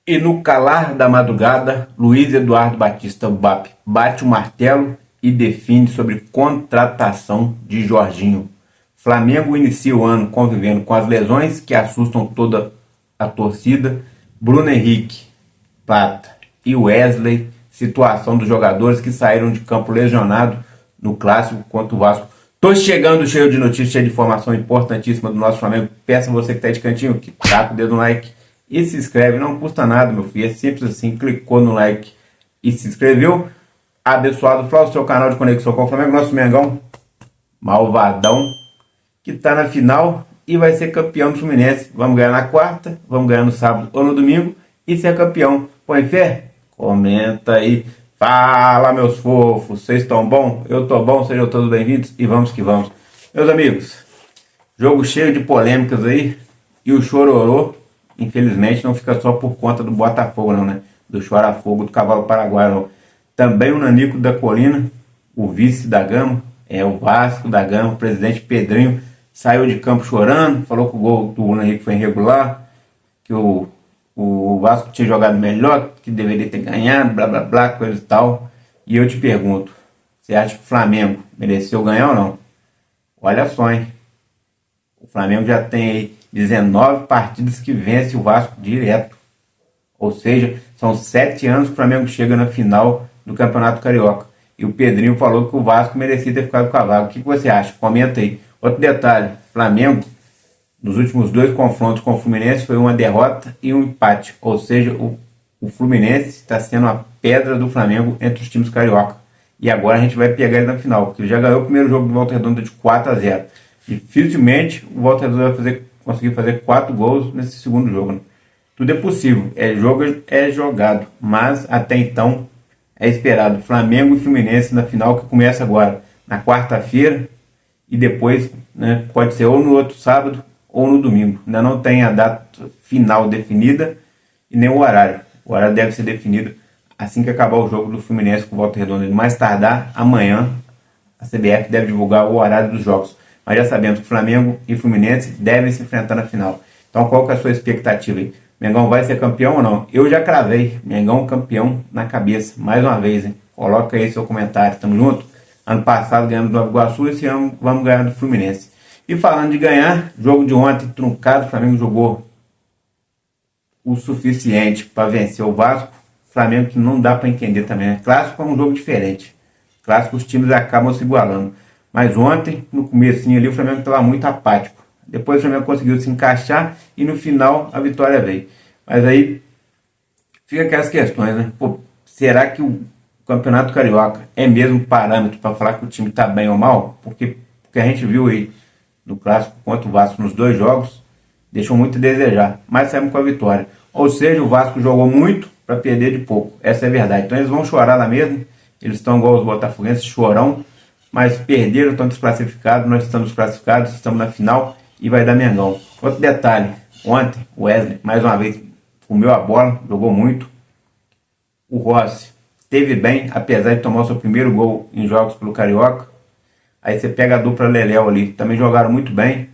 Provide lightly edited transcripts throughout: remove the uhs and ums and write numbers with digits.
E no calar da madrugada, Luiz Eduardo Batista BAP bate o martelo e define sobre contratação de Jorginho. Flamengo inicia o ano convivendo com as lesões que assustam toda a torcida. Bruno Henrique, Prata e Wesley, situação dos jogadores que saíram de campo lesionados no clássico contra o Vasco. Tô chegando cheio de notícias, cheio de informação importantíssima do nosso Flamengo. Peço a você que tá de cantinho que taca o dedo no like e se inscreve. Não custa nada, meu filho. É simples assim. Clicou no like e se inscreveu. Abençoado Flávio, seu canal de conexão com o Flamengo. Nosso Mengão, malvadão, que tá na final e vai ser campeão do Fluminense. Vamos ganhar na quarta, vamos ganhar no sábado ou no domingo e ser campeão. Põe fé? Comenta aí. Fala, meus fofos, vocês estão bom? Eu tô bom, sejam todos bem-vindos e vamos que vamos. Meus amigos, jogo cheio de polêmicas aí e o chororô, infelizmente, não fica só por conta do Botafogo não, né? Do chora-fogo do cavalo paraguaio não. Também o Nanico da Colina, o vice da Gama, o Vasco da Gama, o presidente Pedrinho, saiu de campo chorando, falou que o gol do Bruno Henrique foi irregular, que o Vasco tinha jogado melhor, que deveria ter ganhado, blá blá blá, coisa e tal. E eu te pergunto, você acha que o Flamengo mereceu ganhar ou não? Olha só, hein? O Flamengo já tem aí 19 partidas que vence o Vasco direto. Ou seja, são 7 anos que o Flamengo chega na final do Campeonato Carioca. E o Pedrinho falou que o Vasco merecia ter ficado com a vaga. O que você acha? Comenta aí. Outro detalhe, Flamengo, nos últimos 2 confrontos com o Fluminense, foi uma derrota e um empate. Ou seja, o Fluminense está sendo a pedra do Flamengo entre os times carioca. E agora a gente vai pegar ele na final, porque ele já ganhou o primeiro jogo do Volta Redonda de 4-0. Dificilmente o Volta Redonda vai conseguir fazer 4 gols nesse segundo jogo, né? Tudo é possível, é jogado, mas até então é esperado Flamengo e Fluminense na final, que começa agora na quarta-feira e depois, né, pode ser ou no outro sábado ou no domingo. Ainda não tem a data final definida e nem o horário. O horário deve ser definido assim que acabar o jogo do Fluminense com o Volta Redonda. Mais tardar, amanhã, a CBF deve divulgar o horário dos jogos. Mas já sabemos que Flamengo e Fluminense devem se enfrentar na final. Então qual que é a sua expectativa aí? Mengão vai ser campeão ou não? Eu já cravei. Mengão campeão na cabeça. Mais uma vez, hein? Coloca aí seu comentário. Tamo junto? Ano passado ganhamos do Nova Iguaçu, esse ano vamos ganhar do Fluminense. E falando de ganhar, jogo de ontem truncado, o Flamengo jogou o suficiente para vencer o Vasco. Flamengo que não dá para entender também, né? Clássico é um jogo diferente. Clássico os times acabam se igualando. Mas ontem, no comecinho ali, o Flamengo estava muito apático. Depois o Flamengo conseguiu se encaixar e no final a vitória veio. Mas aí fica aquelas questões, né? Pô, será que o Campeonato Carioca é mesmo parâmetro para falar que o time está bem ou mal? Porque a gente viu aí no clássico contra o Vasco nos 2 jogos, deixou muito a desejar, mas saímos com a vitória. Ou seja, o Vasco jogou muito para perder de pouco, essa é a verdade. Então eles vão chorar lá mesmo, eles estão igual os botafoguenses, chorão, mas perderam, estão desclassificados, nós estamos classificados, estamos na final e vai dar Mengão. Outro detalhe, ontem o Wesley, mais uma vez, comeu a bola, jogou muito. O Rossi esteve bem, apesar de tomar o seu primeiro gol em jogos pelo Carioca. Aí você pega a dupla Leléo ali, também jogaram muito bem.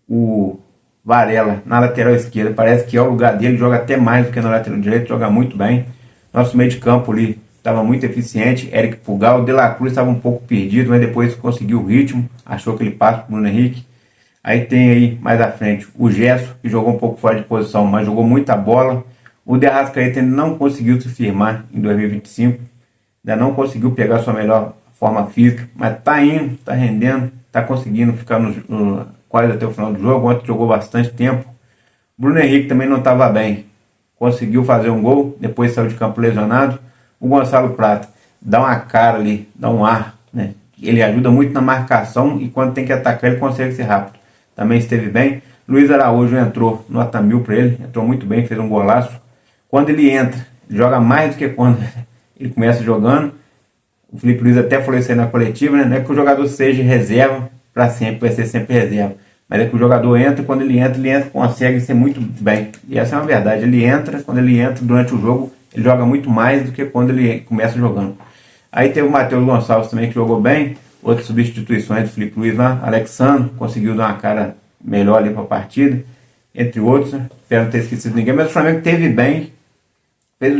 O Varela na lateral esquerda, parece que é o lugar dele, joga até mais do que na lateral direita, joga muito bem. Nosso meio de campo ali estava muito eficiente, Eric Pulgar, o De La Cruz estava um pouco perdido, mas depois conseguiu o ritmo, achou aquele passo para o Bruno Henrique. Aí tem aí mais à frente o Gerson, que jogou um pouco fora de posição, mas jogou muita bola. O De Arrascaeta ainda não conseguiu se firmar em 2025, ainda não conseguiu pegar sua melhor forma física, mas tá indo, tá rendendo, tá conseguindo ficar quase até o final do jogo. Ontem jogou bastante tempo. Bruno Henrique também não estava bem, conseguiu fazer um gol, depois saiu de campo lesionado. O Gonçalo Prata dá uma cara ali, dá um ar, né? Ele ajuda muito na marcação e quando tem que atacar ele consegue ser rápido. Também esteve bem. Luiz Araújo entrou nota 1000 para ele, entrou muito bem, fez um golaço. Quando ele entra, ele joga mais do que quando ele começa jogando. O Felipe Luiz até falou isso aí na coletiva, né? Não é que o jogador seja reserva para sempre, vai ser sempre reserva. Mas é que o jogador entra, quando ele entra, consegue ser muito bem. E essa é uma verdade. Quando ele entra durante o jogo, ele joga muito mais do que quando ele começa jogando. Aí teve o Matheus Gonçalves também, que jogou bem. Outras substituições do Felipe Luiz lá. Alexandre conseguiu dar uma cara melhor ali para a partida. entre outros, né? Espero não ter esquecido ninguém, mas o Flamengo teve bem,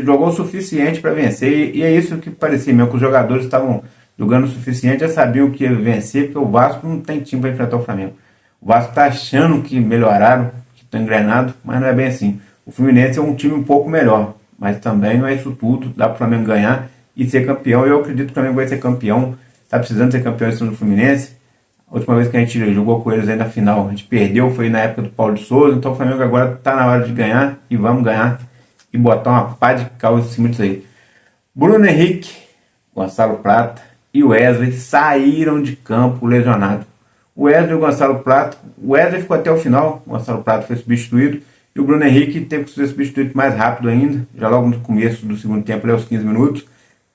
jogou o suficiente para vencer, e é isso que parecia mesmo, que os jogadores estavam jogando o suficiente, já sabiam que ia vencer, porque o Vasco não tem time para enfrentar o Flamengo. O Vasco está achando que melhoraram, que estão engrenados, mas não é bem assim. O Fluminense é um time um pouco melhor, mas também não é isso tudo, dá para o Flamengo ganhar e ser campeão. Eu acredito que o Flamengo vai ser campeão, está precisando ser campeão em cima do Fluminense. A última vez que a gente jogou com eles aí na final, a gente perdeu, foi na época do Paulo de Souza, então o Flamengo agora está na hora de ganhar, e vamos ganhar, e botar uma pá de cal em cima disso aí. Bruno Henrique, Gonçalo Prata e Wesley saíram de campo lesionados. O Wesley e o Gonçalo Prata, o Wesley ficou até o final, o Gonçalo Prata foi substituído, e o Bruno Henrique teve que ser substituído mais rápido ainda, já logo no começo do segundo tempo, aos 15 minutos,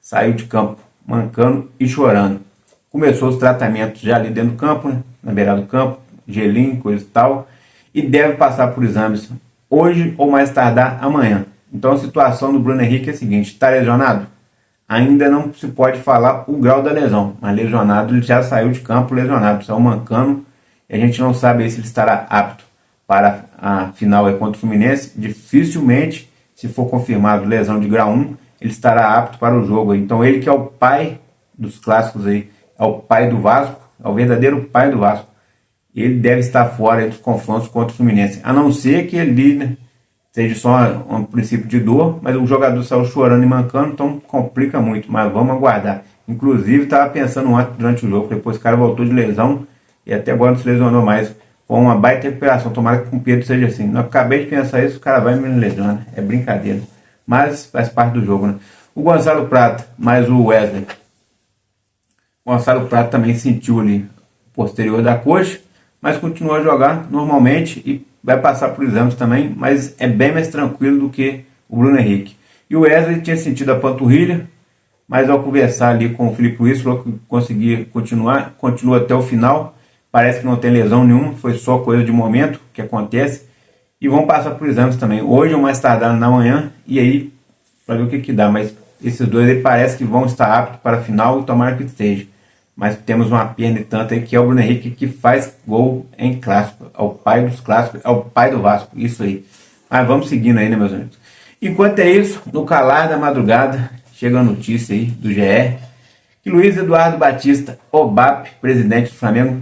saiu de campo, mancando e chorando. Começou os tratamentos já ali dentro do campo, né, na beirada do campo, gelinho, coisa e tal, e deve passar por exames hoje ou mais tardar amanhã. Então a situação do Bruno Henrique é a seguinte: está lesionado? Ainda não se pode falar o grau da lesão, mas lesionado, ele já saiu de campo lesionado, saiu mancando, e a gente não sabe se ele estará apto para a final contra o Fluminense. Dificilmente, se for confirmado lesão de grau 1, ele estará apto para o jogo. Então ele, que é o pai dos clássicos aí, é o pai do Vasco, é o verdadeiro pai do Vasco, ele deve estar fora dos confrontos contra o Fluminense, a não ser que ele, né, seja só um princípio de dor, mas o jogador saiu chorando e mancando, então complica muito, mas vamos aguardar. Inclusive estava pensando antes, durante o jogo, depois o cara voltou de lesão e até agora não se lesionou mais. Foi uma baita recuperação, tomara que com o Pedro seja assim. Não acabei de pensar isso, o cara vai me lesionar, é brincadeira, mas faz parte do jogo, né? O Gonçalo Prata mais o Wesley. O Gonçalo Prata também sentiu ali posterior da coxa, mas continua a jogar normalmente e vai passar por exames também, mas é bem mais tranquilo do que o Bruno Henrique. E o Wesley tinha sentido a panturrilha, mas ao conversar ali com o Felipe Luiz, falou que conseguia continuar, continua até o final, parece que não tem lesão nenhuma, foi só coisa de momento que acontece, e vão passar por exames também, hoje ou mais tardar na manhã, e aí, para ver o que dá, mas esses dois aí parece que vão estar aptos para a final, e tomara que esteja. Mas temos uma perna e tanto aí, que é o Bruno Henrique, que faz gol em clássico. É o pai dos clássicos, é o pai do Vasco, isso aí. Mas vamos seguindo aí, né, meus amigos? Enquanto é isso, no calar da madrugada, chega a notícia aí do GE, que Luiz Eduardo Batista, o BAP, presidente do Flamengo,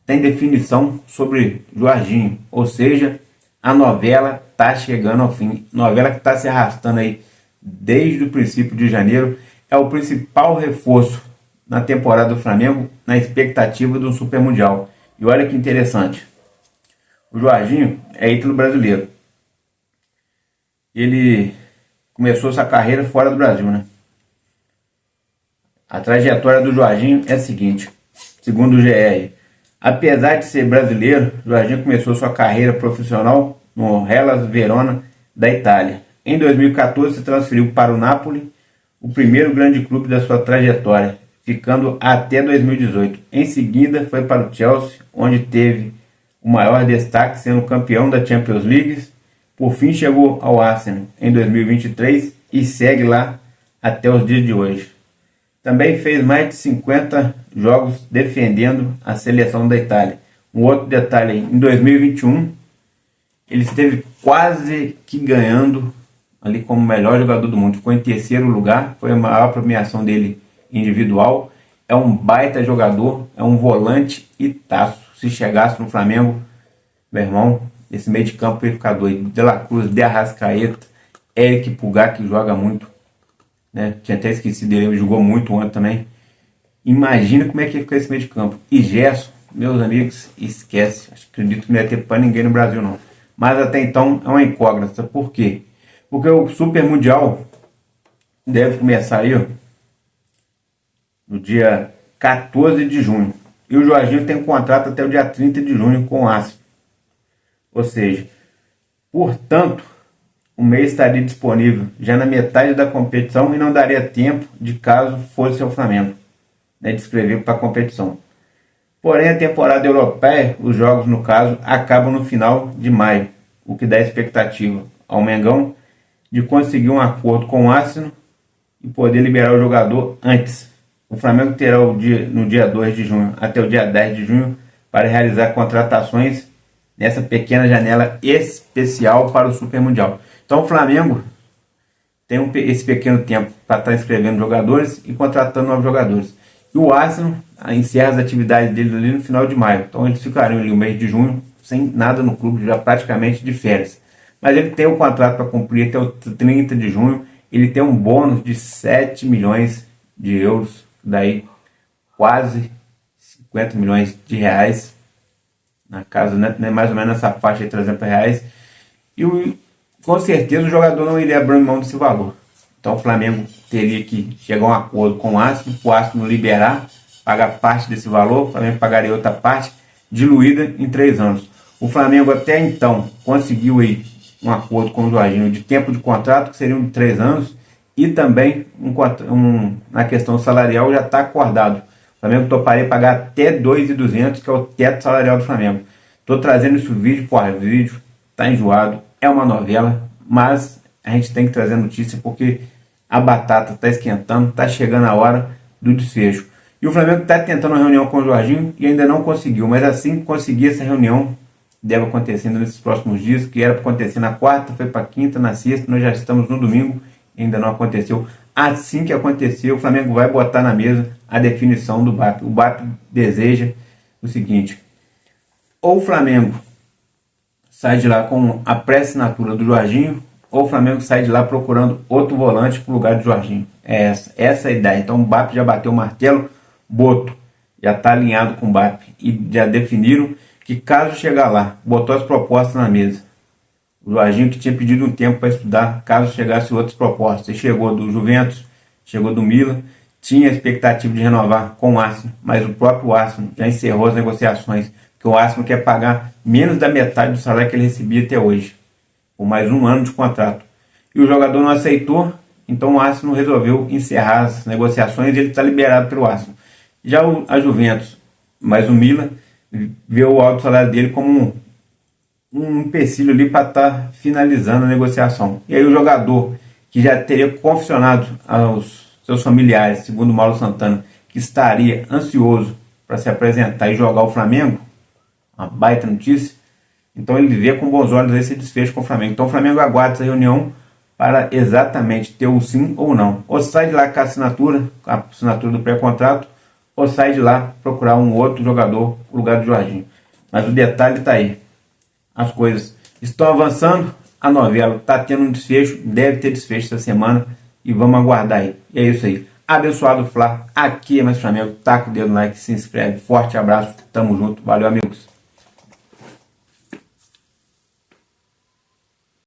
tem definição sobre Jorginho. Ou seja, a novela está chegando ao fim. Novela que está se arrastando aí desde o princípio de janeiro. É o principal reforço na temporada do Flamengo, na expectativa do Super Mundial. E olha que interessante, o Jorginho é ítalo brasileiro. Ele começou sua carreira fora do Brasil, né? A trajetória do Jorginho é a seguinte, segundo o GR. Apesar de ser brasileiro, Jorginho começou sua carreira profissional no Hellas Verona da Itália. Em 2014 se transferiu para o Napoli, o primeiro grande clube da sua trajetória, ficando até 2018. Em seguida foi para o Chelsea, onde teve o maior destaque, sendo campeão da Champions League. Por fim chegou ao Arsenal em 2023 e segue lá até os dias de hoje. Também fez mais de 50 jogos defendendo a seleção da Itália. Um outro detalhe aí, em 2021 ele esteve quase que ganhando ali como melhor jogador do mundo. Ficou em terceiro lugar, foi a maior premiação dele individual. É um baita jogador, é um volante e taço. Se chegasse no Flamengo, meu irmão, esse meio de campo ia ficar doido. De La Cruz, De Arrascaeta, Eric Pulgar, que joga muito, né? Tinha até esquecido dele, ele jogou muito ontem também. Imagina como é que ia ficar esse meio de campo. E Gerson, meus amigos, esquece. Acredito que não ia ter para ninguém no Brasil não. Mas até então é uma incógnita. Por quê? Porque o Super Mundial deve começar aí, ó, no dia 14 de junho. E o Jorginho tem um contrato até o dia 30 de junho com o Arsenal. Ou seja, portanto, o mês estaria disponível já na metade da competição e não daria tempo de caso fosse ao Flamengo, né, de inscrever para a competição. Porém, a temporada europeia, os jogos no caso, acabam no final de maio, o que dá expectativa ao Mengão de conseguir um acordo com o Arsenal e poder liberar o jogador antes. O Flamengo terá no dia 2 de junho até o dia 10 de junho para realizar contratações nessa pequena janela especial para o Super Mundial. Então o Flamengo tem esse pequeno tempo para estar inscrevendo jogadores e contratando novos jogadores. E o Arsenal encerra as atividades dele ali no final de maio. Então eles ficariam ali o mês de junho sem nada no clube, já praticamente de férias. Mas ele tem um contrato para cumprir até o 30 de junho. Ele tem um bônus de 7 milhões de euros, daí quase 50 milhões de reais, na casa, né, mais ou menos nessa faixa de 300 reais. E com certeza o jogador não iria abrir mão desse valor. Então o Flamengo teria que chegar a um acordo com o Arsenal, para o Arsenal liberar, pagar parte desse valor, o Flamengo pagaria outra parte, diluída em 3 anos. O Flamengo até então conseguiu aí um acordo com o Jorginho de tempo de contrato, que seriam de 3 anos, e também na questão salarial já está acordado. O Flamengo toparia pagar até 2.200, que é o teto salarial do Flamengo. Estou trazendo esse vídeo por vídeo, está enjoado, é uma novela, mas a gente tem que trazer notícia porque a batata está esquentando, está chegando a hora do desfecho. E o Flamengo está tentando uma reunião com o Jorginho e ainda não conseguiu, mas assim que conseguir essa reunião, deve acontecer nesses próximos dias, que era para acontecer na quarta, foi para quinta, na sexta, nós já estamos no domingo, ainda não aconteceu. Assim que acontecer, o Flamengo vai botar na mesa a definição do BAP. O BAP deseja o seguinte: ou o Flamengo sai de lá com a pré-assinatura do Jorginho, ou o Flamengo sai de lá procurando outro volante para o lugar do Jorginho. Essa é a ideia. Então o BAP já bateu o martelo, Boto já está alinhado com o BAP e já definiram que caso chegar lá, botou as propostas na mesa. O Jorginho que tinha pedido um tempo para estudar, caso chegasse outras propostas. Ele chegou do Juventus, chegou do Milan, tinha a expectativa de renovar com o Arsenal, mas o próprio Arsenal já encerrou as negociações, porque o Arsenal quer pagar menos da metade do salário que ele recebia até hoje, por mais um ano de contrato. E o jogador não aceitou, então o Arsenal resolveu encerrar as negociações e ele está liberado pelo Arsenal. Já a Juventus, mas o Milan, vê o alto salário dele como um empecilho ali para estar finalizando a negociação. E aí o jogador, que já teria confessionado aos seus familiares, segundo o Mauro Santana, que estaria ansioso para se apresentar e jogar o Flamengo, uma baita notícia, então ele vê com bons olhos esse desfecho com o Flamengo. Então o Flamengo aguarda essa reunião para exatamente ter o sim ou não. Ou sai de lá com a assinatura do pré-contrato, ou sai de lá procurar um outro jogador no lugar do Jorginho. Mas o detalhe está aí. As coisas estão avançando, a novela está tendo um desfecho, deve ter desfecho essa semana e vamos aguardar aí. E é isso aí. Abençoado Fla, aqui é mais Flamengo, taca o dedo no like, se inscreve, forte abraço, tamo junto, valeu amigos.